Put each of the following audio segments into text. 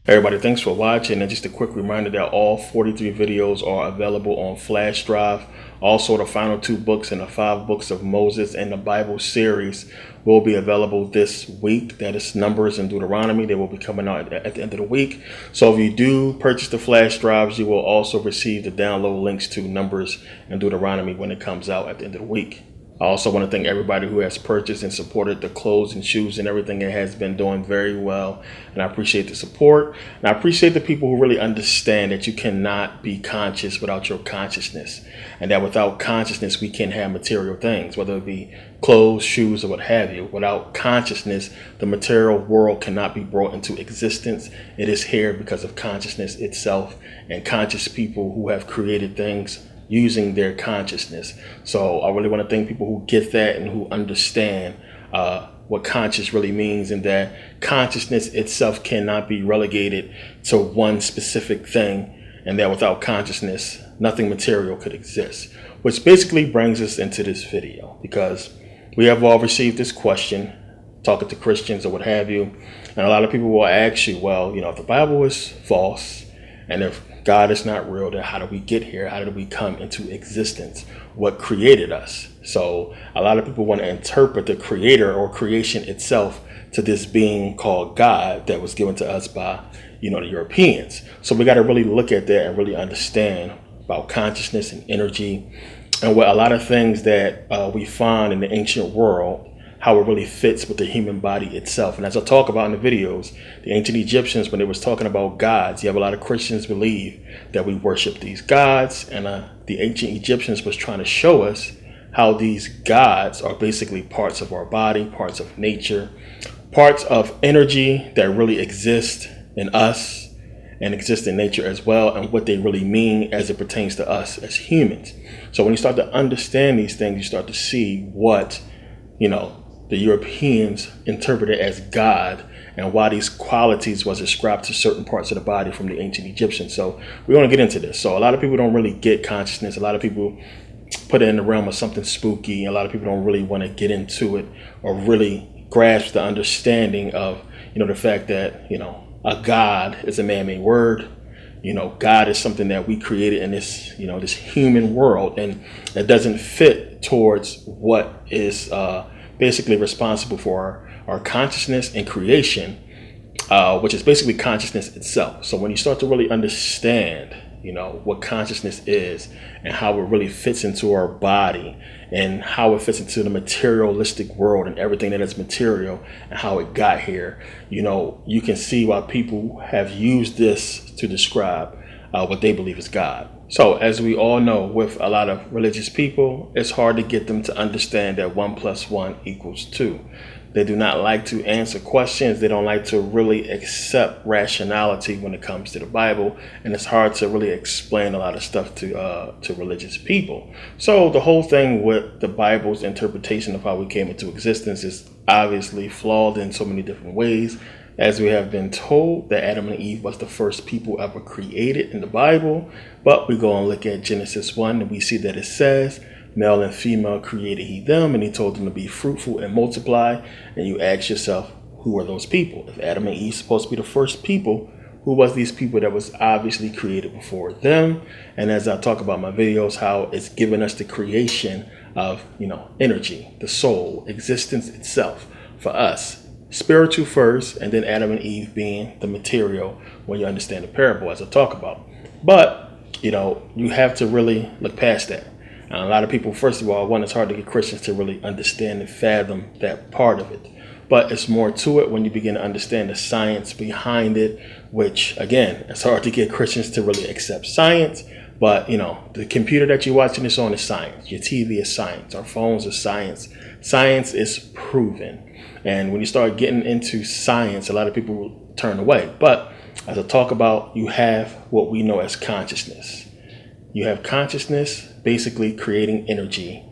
Everybody, thanks for watching, and just a quick reminder that all 43 videos are available on flash drive. Also, the final 2 books in the 5 books of Moses and the Bible series will be available this week. That is Numbers and Deuteronomy. They will be coming out at the end of the week. So if you do purchase the flash drives, you will also receive the download links to Numbers and Deuteronomy when it comes out at the end of the week. I also want to thank everybody who has purchased and supported the clothes and shoes and everything. It has been doing very well, and I appreciate the support. And I appreciate the people who really understand that you cannot be conscious without your consciousness, and that without consciousness we can't have material things, whether it be clothes, shoes, or what have you. Without consciousness, the material world cannot be brought into existence. It is here because of consciousness itself and conscious people who have created things using their consciousness. So I really want to thank people who get that and who understand what conscious really means, and that consciousness itself cannot be relegated to one specific thing, and that without consciousness nothing material could exist. Which basically brings us into this video, because we have all received this question talking to Christians or what have you, and a lot of people will ask you, well, if the Bible is false and if God is not real, then how did we get here? How did we come into existence? What created us? So a lot of people want to interpret the creator or creation itself to this being called God that was given to us by, the Europeans. So we got to really look at that and really understand about consciousness and energy, and what a lot of things that we find in the ancient world, how it really fits with the human body itself. And as I talk about in the videos, the ancient Egyptians, when they was talking about gods, you have a lot of Christians believe that we worship these gods, and the ancient Egyptians was trying to show us how these gods are basically parts of our body, parts of nature, parts of energy that really exist in us and exist in nature as well, and what they really mean as it pertains to us as humans. So when you start to understand these things, you start to see what, the Europeans interpreted as God, and why these qualities was ascribed to certain parts of the body from the ancient Egyptians. So we want to get into this. So a lot of people don't really get consciousness. A lot of people put it in the realm of something spooky. A lot of people don't really want to get into it or really grasp the understanding of, the fact that, a God is a man-made word. God is something that we created in this, this human world, and that doesn't fit towards what is basically responsible for our consciousness and creation, which is basically consciousness itself. So when you start to really understand, what consciousness is and how it really fits into our body and how it fits into the materialistic world and everything that is material and how it got here, you can see why people have used this to describe what they believe is God. So, as we all know, with a lot of religious people, it's hard to get them to understand that 1 plus 1 equals 2. They do not like to answer questions. They don't like to really accept rationality when it comes to the Bible, and it's hard to really explain a lot of stuff to religious people. So the whole thing with the Bible's interpretation of how we came into existence is obviously flawed in so many different ways. As we have been told that Adam and Eve was the first people ever created in the Bible, but we go and look at Genesis 1 and we see that it says, male and female created he them, and he told them to be fruitful and multiply. And you ask yourself, who are those people? If Adam and Eve supposed to be the first people, who was these people that was obviously created before them? And as I talk about my videos, how it's given us the creation of, energy, the soul, existence itself for us. Spiritual first, and then Adam and Eve being the material when you understand the parable as I talk about. But, you have to really look past that. And a lot of people, first of all, it's hard to get Christians to really understand and fathom that part of it. But it's more to it when you begin to understand the science behind it, which, again, it's hard to get Christians to really accept science. But, the computer that you're watching this on is science. Your TV is science. Our phones are science. Science is proven. And when you start getting into science, a lot of people will turn away. But as I talk about, you have what we know as consciousness. You have consciousness basically creating energy.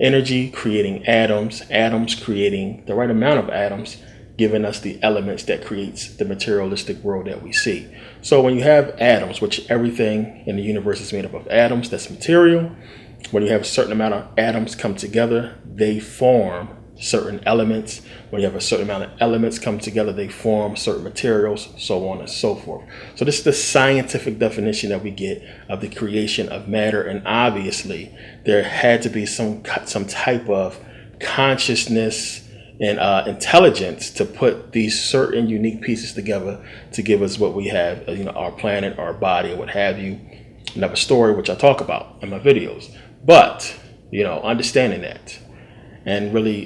Energy creating atoms. Atoms creating the right amount of atoms, giving us the elements that creates the materialistic world that we see. So when you have atoms, which everything in the universe is made up of atoms, that's material. When you have a certain amount of atoms come together, they form certain elements. When you have a certain amount of elements come together, they form certain materials, so on and so forth. So this is the scientific definition that we get of the creation of matter. And obviously there had to be some type of consciousness and intelligence to put these certain unique pieces together to give us what we have, our planet, our body, or what have you. Another story which I talk about in my videos. But, understanding that and really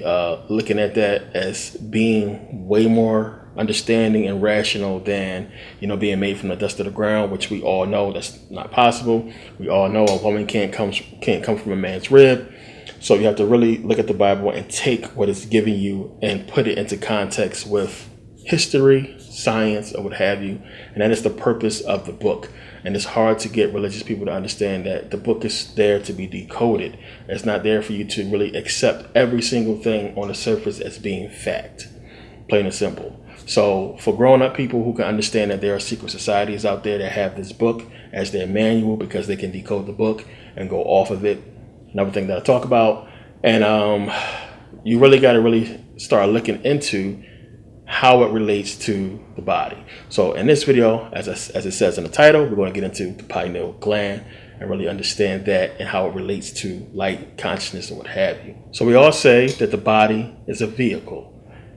looking at that as being way more understanding and rational than, being made from the dust of the ground, which we all know that's not possible. We all know a woman can't come from a man's rib. So you have to really look at the Bible and take what it's giving you and put it into context with history, science, or what have you. And that is the purpose of the book. And it's hard to get religious people to understand that the book is there to be decoded. It's not there for you to really accept every single thing on the surface as being fact, plain and simple. So for grown-up people who can understand that there are secret societies out there that have this book as their manual because they can decode the book and go off of it, another thing that I talk about. And you really got to really start looking into how it relates to the body. So in this video, as it says in the title, we're going to get into the pineal gland and really understand that and how it relates to light, consciousness, and what have you. So we all say that the body is a vehicle.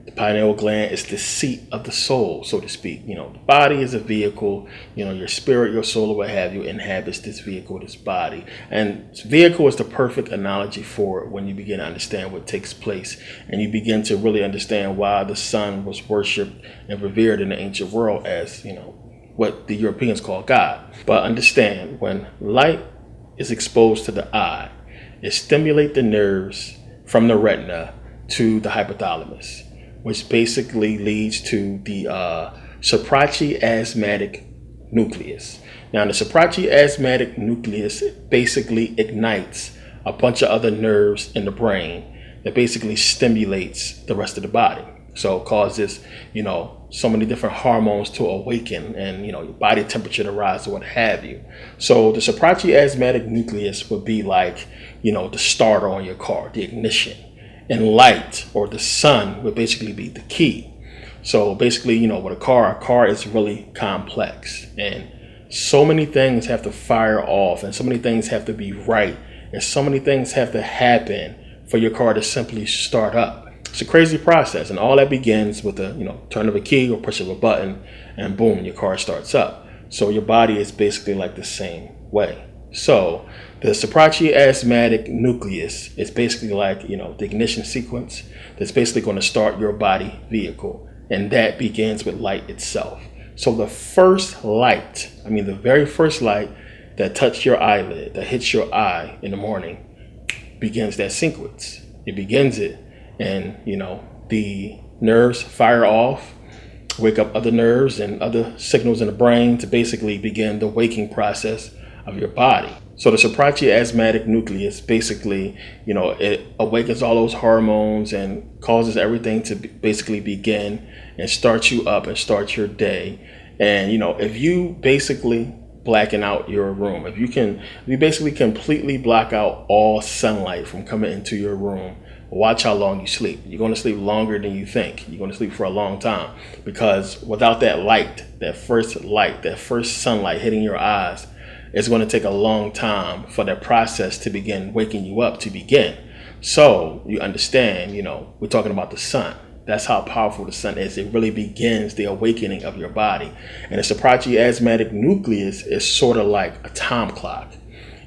The pineal gland is the seat of the soul, so to speak. The body is a vehicle. Your spirit, your soul, or what have you, inhabits this vehicle, this body. And vehicle is the perfect analogy for it when you begin to understand what takes place. And you begin to really understand why the sun was worshipped and revered in the ancient world as, what the Europeans call God. But understand, when light is exposed to the eye, it stimulates the nerves from the retina to the hypothalamus, which basically leads to the suprachiasmatic nucleus. Now, the suprachiasmatic nucleus basically ignites a bunch of other nerves in the brain that basically stimulates the rest of the body. So it causes, so many different hormones to awaken and, your body temperature to rise or what have you. So the suprachiasmatic nucleus would be like, the starter on your car, the ignition. And light, or the sun, would basically be the key. So basically, with a car is really complex. And so many things have to fire off, and so many things have to be right, and so many things have to happen for your car to simply start up. It's a crazy process, and all that begins with a turn of a key or push of a button, and boom, your car starts up. So your body is basically like the same way. So the suprachiasmatic nucleus is basically like, the ignition sequence that's basically going to start your body vehicle. And that begins with light itself. So the first light, the very first light that touch your eyelid, that hits your eye in the morning, begins that sequence. It begins it, and the nerves fire off, wake up other nerves and other signals in the brain to basically begin the waking process of your body. So the suprachiasmatic nucleus basically, it awakens all those hormones and causes everything to basically begin and start you up and start your day. And if you basically blacken out your room, if you basically completely block out all sunlight from coming into your room, watch how long you sleep. You're going to sleep longer than you think. You're going to sleep for a long time, because without that light, that first sunlight hitting your eyes, it's going to take a long time for that process to begin waking you up to begin. So you understand, we're talking about the sun. That's how powerful the sun is. It really begins the awakening of your body. And the suprachiasmatic nucleus is sort of like a time clock.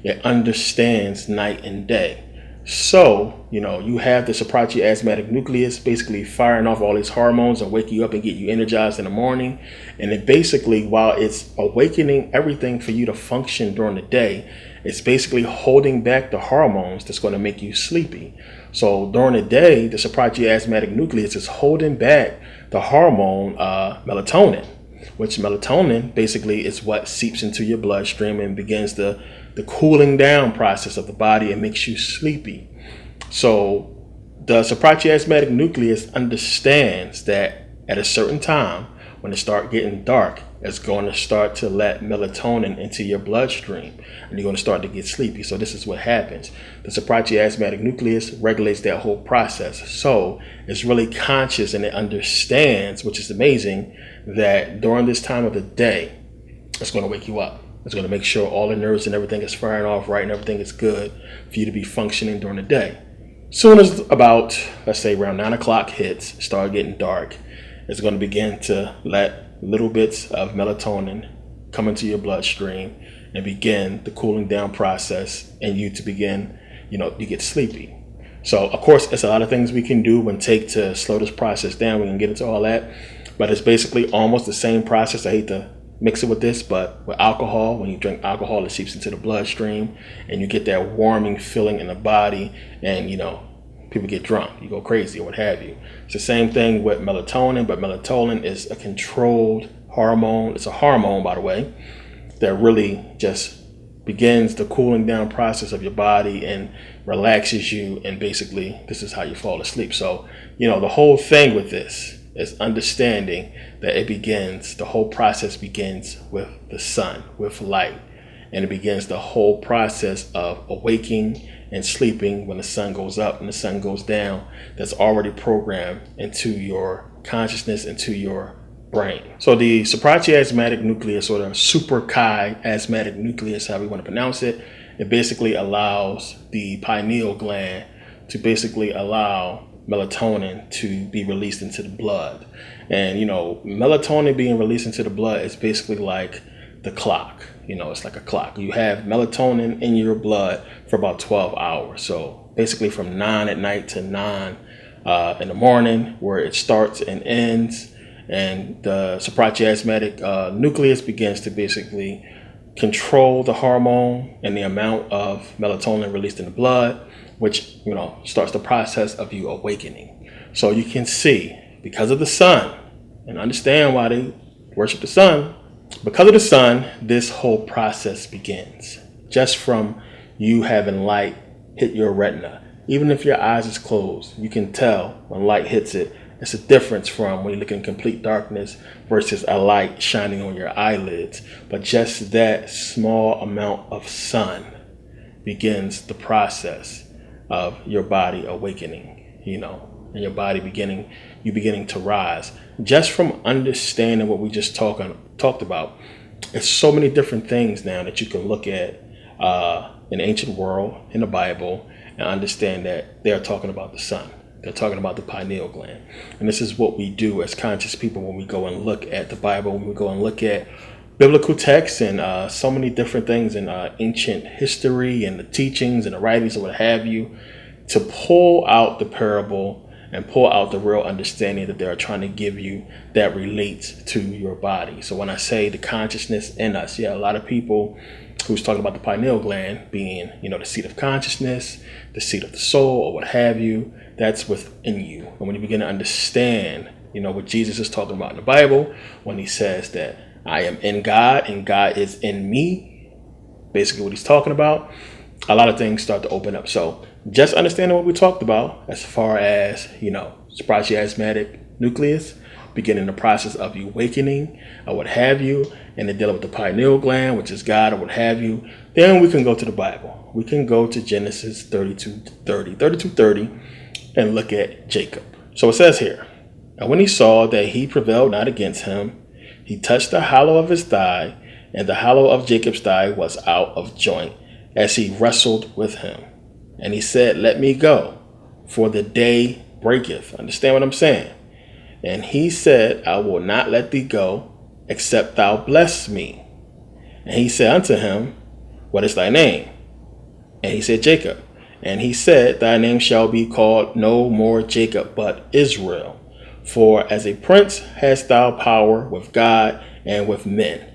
It understands night and day. So, you have the suprachiasmatic nucleus basically firing off all these hormones and wake you up and get you energized in the morning. And it basically, while it's awakening everything for you to function during the day, it's basically holding back the hormones that's going to make you sleepy. So during the day, the suprachiasmatic nucleus is holding back the hormone melatonin, which melatonin basically is what seeps into your bloodstream and begins the cooling down process of the body and makes you sleepy. So the suprachiasmatic nucleus understands that at a certain time, when it starts getting dark, it's going to start to let melatonin into your bloodstream, and you're going to start to get sleepy. So this is what happens. The suprachiasmatic nucleus regulates that whole process. So it's really conscious, and it understands, which is amazing, that during this time of the day, it's going to wake you up. It's going to make sure all the nerves and everything is firing off right and everything is good for you to be functioning during the day. Soon as about, let's say around 9 o'clock hits, start getting dark, it's going to begin to let little bits of melatonin come into your bloodstream and begin the cooling down process, and you to begin, you get sleepy. So of course, there's a lot of things we can do and take to slow this process down. We can get into all that, but it's basically almost the same process. I hate to mix it with this, but with alcohol, when you drink alcohol, it seeps into the bloodstream and you get that warming feeling in the body, and people get drunk, you go crazy or what have you. It's the same thing with melatonin, but melatonin is a controlled hormone. It's a hormone, by the way, that really just begins the cooling down process of your body and relaxes you, and basically this is how you fall asleep. So the whole thing with this is understanding that the whole process begins with the sun, with light, and it begins the whole process of awaking and sleeping when the sun goes up and the sun goes down. That's already programmed into your consciousness, into your brain. So the suprachiasmatic nucleus, or the suprachiasmatic nucleus, however you want to pronounce it, it basically allows the pineal gland to basically allow melatonin to be released into the blood. And melatonin being released into the blood is basically like the clock. It's like a clock. You have melatonin in your blood for about 12 hours. So basically from 9 at night to 9 in the morning, where it starts and ends. And the suprachiasmatic nucleus begins to basically control the hormone and the amount of melatonin released in the blood, which starts the process of you awakening. So you can see, because of the sun, and understand why they worship the sun. Because of the sun, this whole process begins. Just from you having light hit your retina. Even if your eyes is closed, you can tell when light hits it. It's a difference from when you look in complete darkness versus a light shining on your eyelids. But just that small amount of sun begins the process of your body awakening, and your body beginning to rise. Just from understanding what we just talked about, it's so many different things now that you can look at in the ancient world, in the Bible, and understand that they're talking about the sun. They're talking about the pineal gland. And this is what we do as conscious people when we go and look at the Bible, when we go and look at biblical texts and so many different things in ancient history and the teachings and the writings and what have you, to pull out the parable and pull out the real understanding that they're trying to give you that relates to your body. So when I say the consciousness in us, yeah, a lot of people who's talking about the pineal gland being, the seat of consciousness, the seat of the soul, or what have you, that's within you. And when you begin to understand, what Jesus is talking about in the Bible, when he says that I am in God and God is in me, basically what he's talking about, a lot of things start to open up. So just understanding what we talked about as far as, suprachiasmatic nucleus, beginning the process of you awakening or what have you, and then dealing with the pineal gland, which is God or what have you, then we can go to the Bible. We can go to Genesis 32:30, and look at Jacob. So it says here, and when he saw that he prevailed not against him, he touched the hollow of his thigh, and the hollow of Jacob's thigh was out of joint, as he wrestled with him. And he said, let me go, for the day breaketh. Understand what I'm saying? And he said, I will not let thee go, except thou bless me. And he said unto him, what is thy name? And he said, Jacob. And he said, thy name shall be called no more Jacob, but Israel. For as a prince hast thou power with God and with men,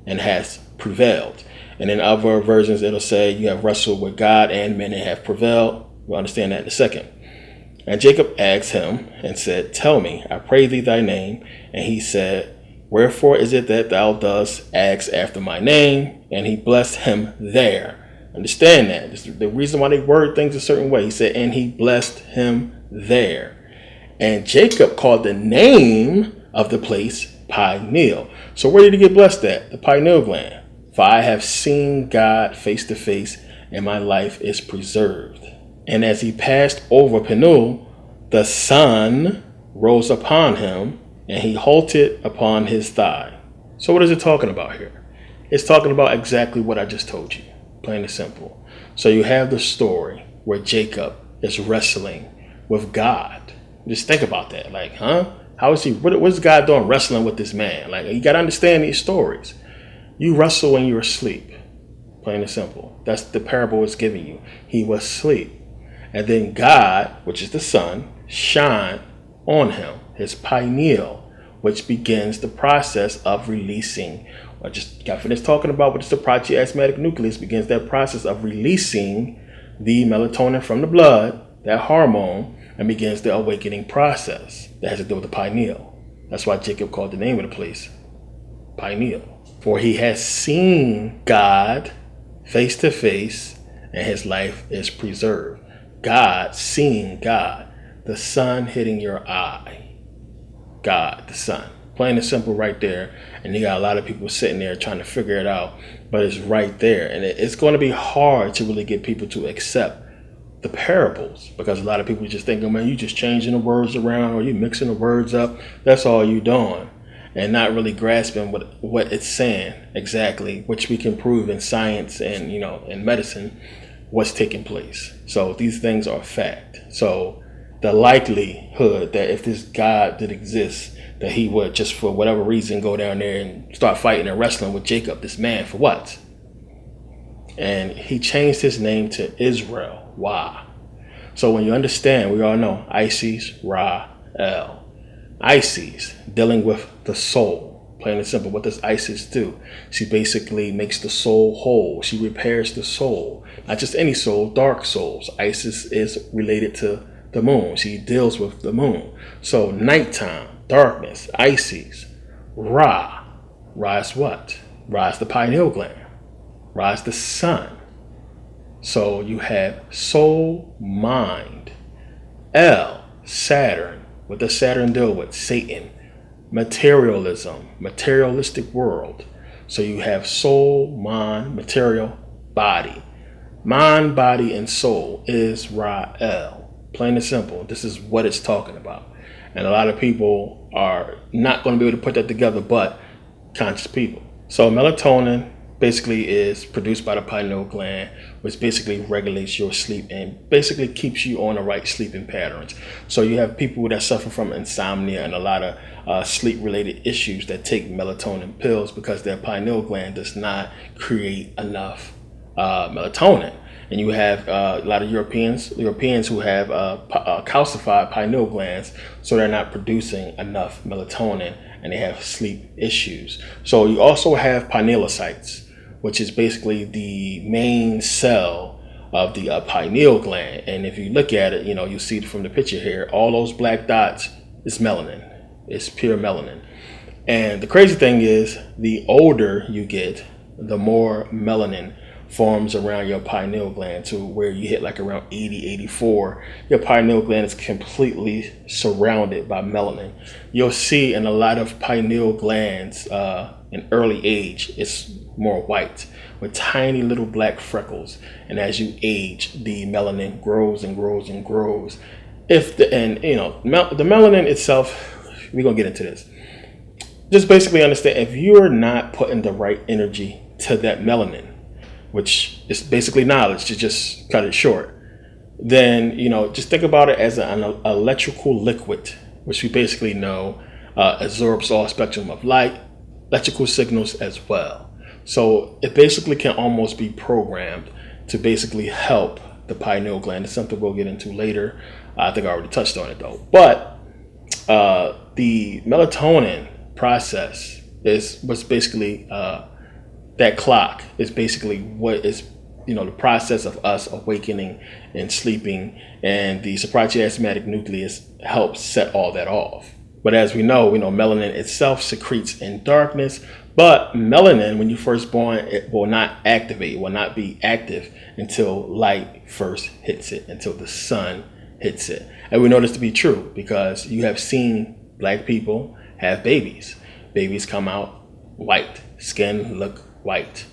and hast prevailed. And in other versions, it'll say you have wrestled with God and men and have prevailed. We'll understand that in a second. And Jacob asked him and said, tell me, I pray thee thy name. And he said, wherefore is it that thou dost ask after my name? And he blessed him there. Understand that. This is the reason why they word things a certain way. He said, and he blessed him there. And Jacob called the name of the place Pineal. So where did he get blessed at? The pineal gland. For I have seen God face to face, and my life is preserved. And as he passed over Pineal, the sun rose upon him, and he halted upon his thigh. So what is it talking about here? It's talking about exactly what I just told you, plain and simple. So you have the story where Jacob is wrestling with God. Just think about that. Like, how is he? What is God doing wrestling with this man? Like, you got to understand these stories. You wrestle when you're asleep, plain and simple. That's the parable it's giving you. He was asleep. And then God, which is the sun, shined on him, his pineal, which begins the process of releasing, or just got finished talking about what is the suprachiasmatic nucleus, begins that process of releasing the melatonin from the blood, that hormone, and begins the awakening process that has to do with the pineal. That's why Jacob called the name of the place Pineal. For he has seen God face to face, and his life is preserved. God, seeing God, the sun hitting your eye. God, the sun. Plain and simple right there. And you got a lot of people sitting there trying to figure it out, but it's right there. And it's going to be hard to really get people to accept the parables, because a lot of people just think, oh man, you just changing the words around, or you mixing the words up. That's all you doing. And not really grasping what it's saying exactly, which we can prove in science and, in medicine, what's taking place. So these things are fact. So the likelihood that if this God did exist, that he would just for whatever reason go down there and start fighting and wrestling with Jacob, this man, for what? And he changed his name to Israel. Why? So when you understand, we all know Isis, Ra, El. Isis, dealing with the soul. Plain and simple. What does Isis do? She basically makes the soul whole. She repairs the soul. Not just any soul, dark souls. Isis is related to the moon. She deals with the moon. So nighttime, darkness, Isis. Ra. Ra is what? Ra is the pineal gland. Ra is the sun. So you have soul, mind. El, Saturn. What does Saturn deal with? Satan. Materialism. Materialistic world. So you have soul, mind, material, body. Mind, body, and soul is Ra-El. Plain and simple. This is what it's talking about. And a lot of people are not going to be able to put that together, but conscious people. So melatonin basically is produced by the pineal gland, which basically regulates your sleep and basically keeps you on the right sleeping patterns. So you have people that suffer from insomnia and a lot of sleep-related issues that take melatonin pills because their pineal gland does not create enough melatonin. and you have a lot of Europeans who have calcified pineal glands, so they're not producing enough melatonin, and they have sleep issues. So you also have pinealocytes, which is basically the main cell of the pineal gland. And if you look at it, you see it from the picture here, all those black dots is melanin. It's pure melanin. And the crazy thing is, the older you get, the more melanin forms around your pineal gland, to where you hit like around 80, 84. Your pineal gland is completely surrounded by melanin. You'll see in a lot of pineal glands in early age, it's more white with tiny little black freckles. And as you age, the melanin grows and grows and grows. The melanin itself, we're gonna get into this. Just basically understand, if you're not putting the right energy to that melanin, which is basically knowledge, to just cut it short, then just think about it as an electrical liquid, which we basically know absorbs all spectrum of light, electrical signals as well. So it basically can almost be programmed to basically help the pineal gland. It's something we'll get into later. I think I already touched on it though. But the melatonin process was basically that clock is basically what is the process of us awakening and sleeping, and the suprachiasmatic nucleus helps set all that off. But as we know, melanin itself secretes in darkness, but melanin, when you're first born, it will not activate, it will not be active until light first hits it, until the sun hits it. And we know this to be true because you have seen black people have babies. Babies come out white, skin look white.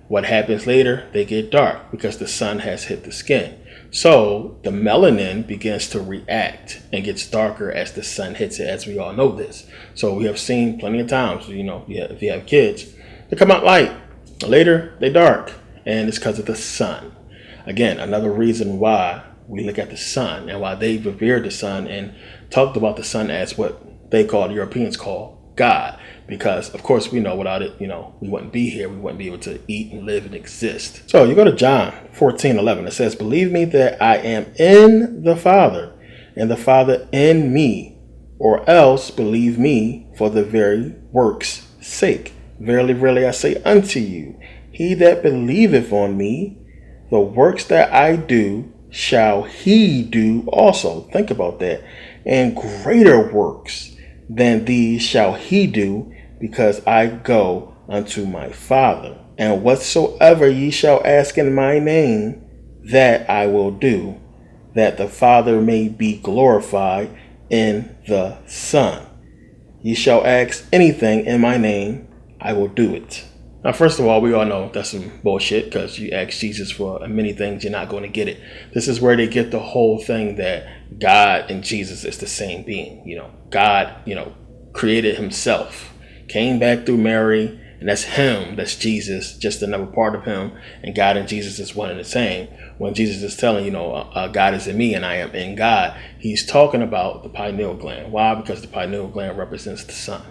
What happens later? They get dark because the sun has hit the skin. So the melanin begins to react and gets darker as the sun hits it, as we all know this. So we have seen plenty of times, if you have kids, they come out light, later they dark, and it's because of the sun. Again, another reason why we look at the sun and why they revered the sun and talked about the sun as what the Europeans call God, because of course we know without it, we wouldn't be here. We wouldn't be able to eat and live and exist. So you go to John 14:11. It says, "Believe me that I am in the Father, and the Father in me, or else believe me for the very works' sake. Verily, verily, I say unto you, he that believeth on me, the works that I do shall he do also." Think about that. "And greater works than these shall he do, because I go unto my Father. And whatsoever ye shall ask in my name, that I will do, that the Father may be glorified in the Son. Ye shall ask anything in my name, I will do it." Now, first of all, we all know that's some bullshit, because you ask Jesus for many things, you're not going to get it. This is where they get the whole thing that God and Jesus is the same being. God, created himself, came back through Mary, and that's him, that's Jesus, just another part of him, and God and Jesus is one and the same. When Jesus is telling, God is in me and I am in God, he's talking about the pineal gland. Why? Because the pineal gland represents the sun.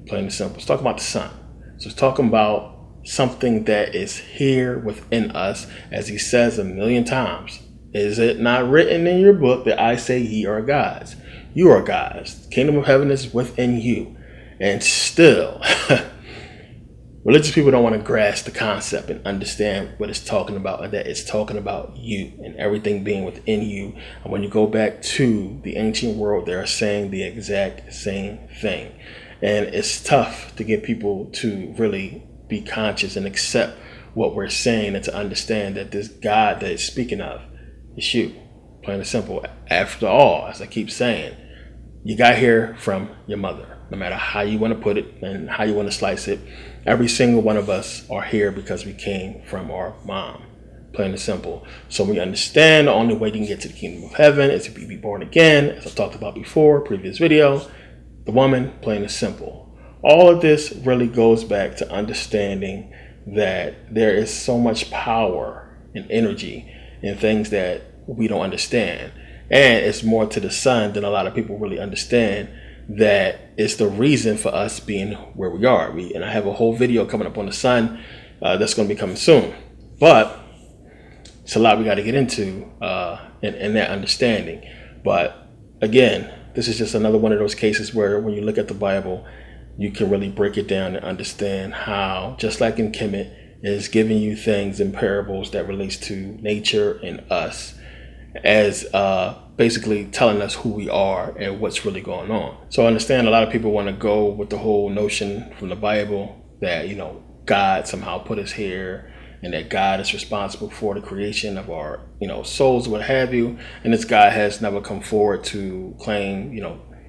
Plain and simple. It's talking about the sun. So it's talking about something that is here within us, as he says a million times. Is it not written in your book that I say ye are gods? You are gods. The kingdom of heaven is within you. And still, religious people don't want to grasp the concept and understand what it's talking about, and that it's talking about you and everything being within you. And when you go back to the ancient world, they're saying the exact same thing. And it's tough to get people to really be conscious and accept what we're saying, and to understand that this God that it's speaking of is you. Plain and simple. After all, as I keep saying, you got here from your mother. No matter how you want to put it and how you want to slice it, every single one of us are here because we came from our mom. Plain and simple. So we understand the only way you can get to the kingdom of heaven is to be born again, as I talked about before, previous video. The woman, plain and simple. All of this really goes back to understanding that there is so much power and energy in things that we don't understand. And it's more to the sun than a lot of people really understand, that it's the reason for us being where we are. And I have a whole video coming up on the sun that's going to be coming soon. But it's a lot we got to get into in that understanding. But again, this is just another one of those cases where when you look at the Bible, you can really break it down and understand how, just like in Kemet, is giving you things in parables that relates to nature and us, as basically telling us who we are and what's really going on. So I understand a lot of people want to go with the whole notion from the Bible that, God somehow put us here and that God is responsible for the creation of our, souls, what have you. And this guy has never come forward to claim,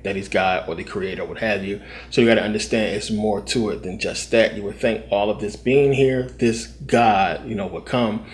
that he's God or the creator, what have you. So you got to understand it's more to it than just that. You would think all of this being here, this God, would come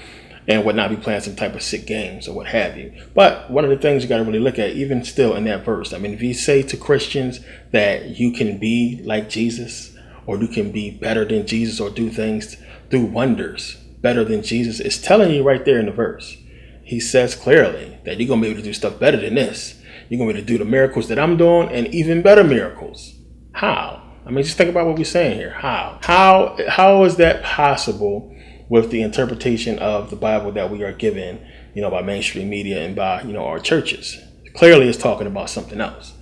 and would not be playing some type of sick games or what have you. But one of the things you got to really look at, even still in that verse, I mean, if you say to Christians that you can be like Jesus, or you can be better than Jesus, or do things, do wonders better than Jesus, it's telling you right there in the verse. He says clearly that you're going to be able to do stuff better than this. You're going to be able to do the miracles that I'm doing and even better miracles. How? I mean, just think about what we're saying here. How? How is that possible with the interpretation of the Bible that we are given, by mainstream media and by, our churches? Clearly it's talking about something else.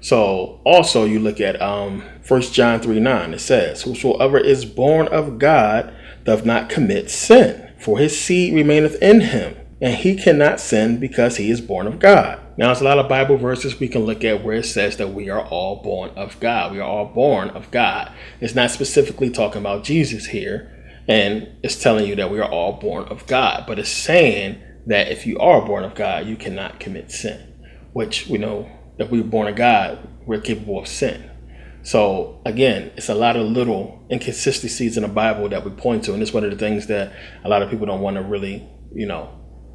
So also you look at 1 John 3:9. It says, whosoever is born of God doth not commit sin, for his seed remaineth in him, and he cannot sin because he is born of God. Now, there's a lot of Bible verses we can look at where it says that we are all born of God. We are all born of God. It's not specifically talking about Jesus here, and it's telling you that we are all born of God. But it's saying that if you are born of God, you cannot commit sin, which we know if we're born of God, we're capable of sin. So again, it's a lot of little inconsistencies in the Bible that we point to, and it's one of the things that a lot of people don't want to really,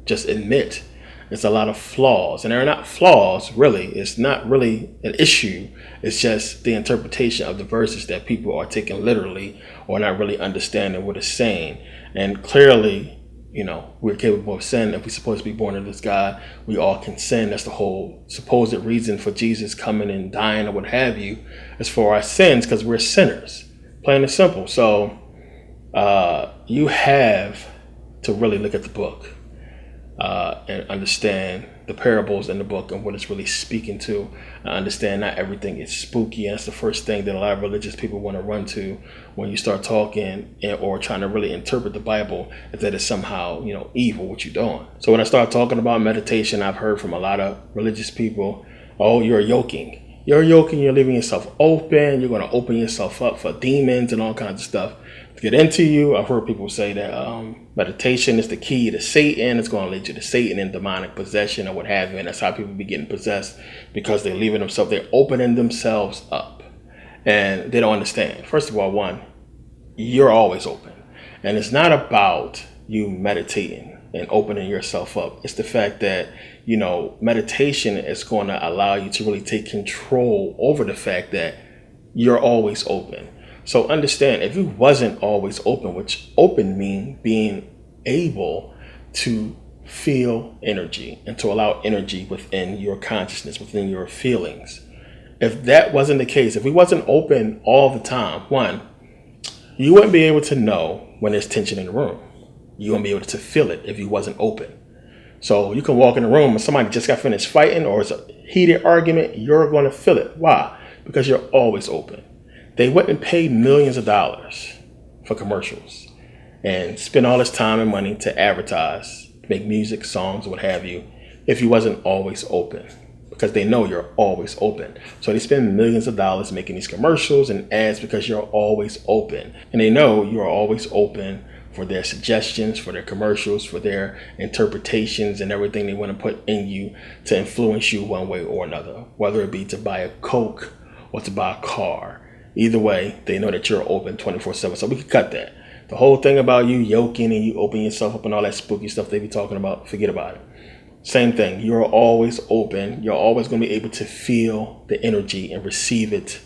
just admit. It's a lot of flaws, and they're not flaws really. It's not really an issue. It's just the interpretation of the verses that people are taking literally or not really understanding what it's saying. And clearly, we're capable of sin. If we're supposed to be born of this God, we all can sin. That's the whole supposed reason for Jesus coming and dying or what have you, is for our sins, because we're sinners, plain and simple. So you have to really look at the book and understand the parables in the book and what it's really speaking to. I understand not everything is spooky, and that's the first thing that a lot of religious people want to run to when you start talking or trying to really interpret the Bible, is that it's somehow evil what you're doing. So when I start talking about meditation, I've heard from a lot of religious people, oh, you're yoking, you're leaving yourself open, you're going to open yourself up for demons and all kinds of stuff to get into you. I've heard people say that meditation is the key to Satan. It's going to lead you to Satan and demonic possession or what have you. And that's how people be getting possessed, because they're leaving themselves, they're opening themselves up, and they don't understand. First of all, one, you're always open. And it's not about you meditating and opening yourself up. It's the fact that, meditation is going to allow you to really take control over the fact that you're always open. So understand, if you wasn't always open, which open mean being able to feel energy and to allow energy within your consciousness, within your feelings. If that wasn't the case, if we wasn't open all the time, one, you wouldn't be able to know when there's tension in the room. You wouldn't be able to feel it if you wasn't open. So you can walk in the room and somebody just got finished fighting, or it's a heated argument, you're going to feel it. Why? Because you're always open. They wouldn't pay millions of dollars for commercials and spend all this time and money to advertise, make music, songs, what have you, if you wasn't always open, because they know you're always open. So they spend millions of dollars making these commercials and ads because you're always open. And they know you're always open for their suggestions, for their commercials, for their interpretations and everything they want to put in you to influence you one way or another, whether it be to buy a Coke or to buy a car. Either way, they know that you're open 24/7. So we can cut that. The whole thing about you yoking and you open yourself up and all that spooky stuff they be talking about, forget about it. Same thing. You're always open. You're always going to be able to feel the energy and receive it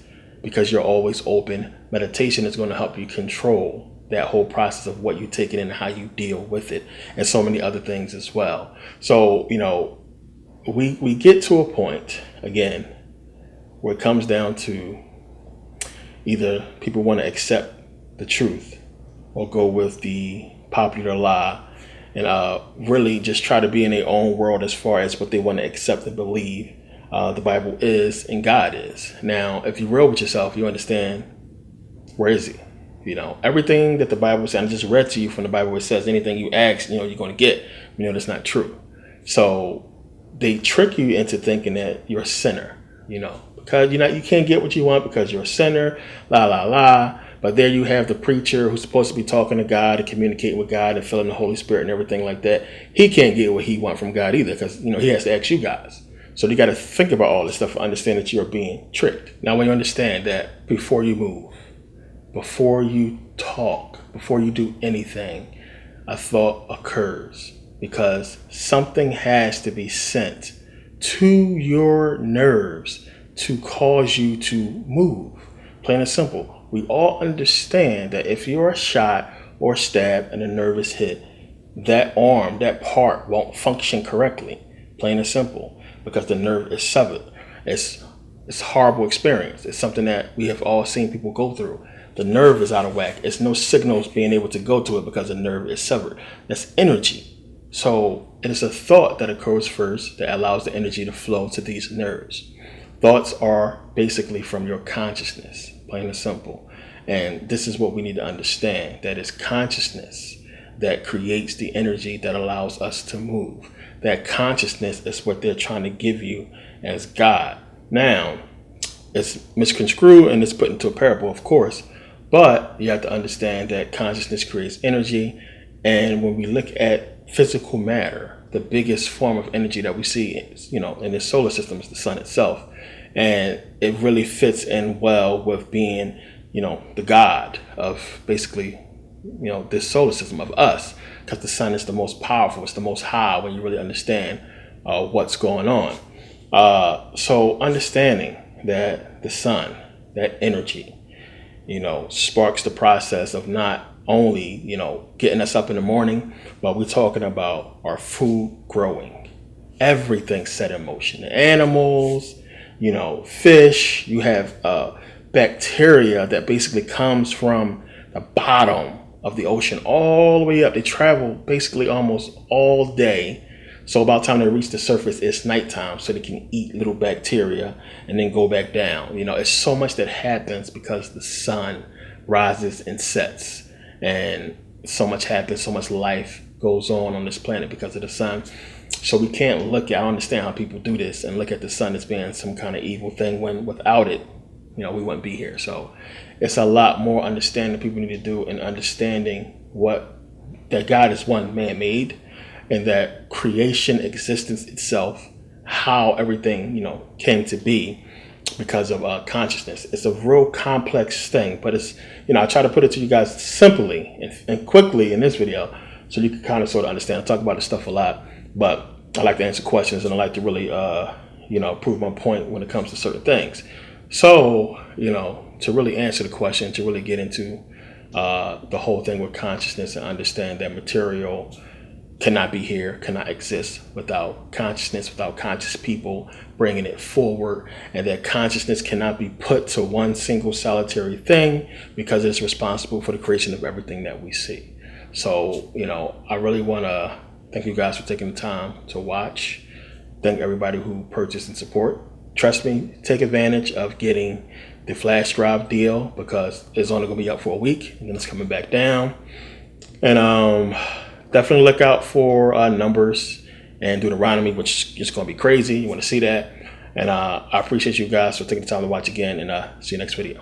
because you're always open. Meditation is going to help you control that whole process of what you take it in and how you deal with it, and so many other things as well. So, we get to a point, again, where it comes down to either people want to accept the truth or go with the popular lie and really just try to be in their own world as far as what they want to accept and believe the Bible is and God is. Now, if you're real with yourself, you understand, where is he? Everything that the Bible says, I just read to you from the Bible, it says anything you ask, you're going to get. That's not true. So they trick you into thinking that you're a sinner, because you can't get what you want because you're a sinner, la, la, la. But there you have the preacher who's supposed to be talking to God and communicating with God and filling the Holy Spirit and everything like that. He can't get what he wants from God either, because, he has to ask you guys. So you got to think about all this stuff and understand that you're being tricked. Now, when you understand that, before you move, before you talk, before you do anything, a thought occurs, because something has to be sent to your nerves to cause you to move. Plain and simple. We all understand that if you're shot or stabbed and a nerve is hit, that arm, that part won't function correctly. Plain and simple, because the nerve is severed. It's a horrible experience. It's something that we have all seen people go through. The nerve is out of whack. It's no signals being able to go to it because the nerve is severed. That's energy. So it is a thought that occurs first that allows the energy to flow to these nerves. Thoughts are basically from your consciousness, plain and simple. And this is what we need to understand, that it's consciousness that creates the energy that allows us to move. That consciousness is what they're trying to give you as God. Now, it's misconstrued and it's put into a parable, of course, but you have to understand that consciousness creates energy. And when we look at physical matter, the biggest form of energy that we see is, in this solar system is the sun itself. And it really fits in well with being, the God of basically, this solar system of us, because the sun is the most powerful, it's the most high when you really understand what's going on. So understanding that the sun, that energy, sparks the process of not only, getting us up in the morning, but we're talking about our food growing. Everything set in motion. The animals, fish, you have bacteria that basically comes from the bottom of the ocean all the way up. They travel basically almost all day. So about the time they reach the surface, it's nighttime, so they can eat little bacteria and then go back down. It's so much that happens because the sun rises and sets. And so much happens, so much life goes on this planet because of the sun. So we can't I understand how people do this and look at the sun as being some kind of evil thing, when without it, we wouldn't be here. So it's a lot more understanding people need to do, and understanding that God is one, man-made, and that creation, existence itself, how everything, came to be because of consciousness. It's a real complex thing, but it's, I try to put it to you guys simply and quickly in this video, so you can kind of sort of understand. I talk about this stuff a lot, but I like to answer questions, and I like to really, prove my point when it comes to certain things. So, to really answer the question, to really get into the whole thing with consciousness and understand that material cannot be here, cannot exist without consciousness, without conscious people bringing it forward, and that consciousness cannot be put to one single solitary thing, because it's responsible for the creation of everything that we see. So, I really want to thank you guys for taking the time to watch. Thank everybody who purchased and support. Trust me, take advantage of getting the flash drive deal, because it's only going to be up for a week and then it's coming back down. And definitely look out for numbers and Deuteronomy, which is going to be crazy. You want to see that. And I appreciate you guys for taking the time to watch again, and see you next video.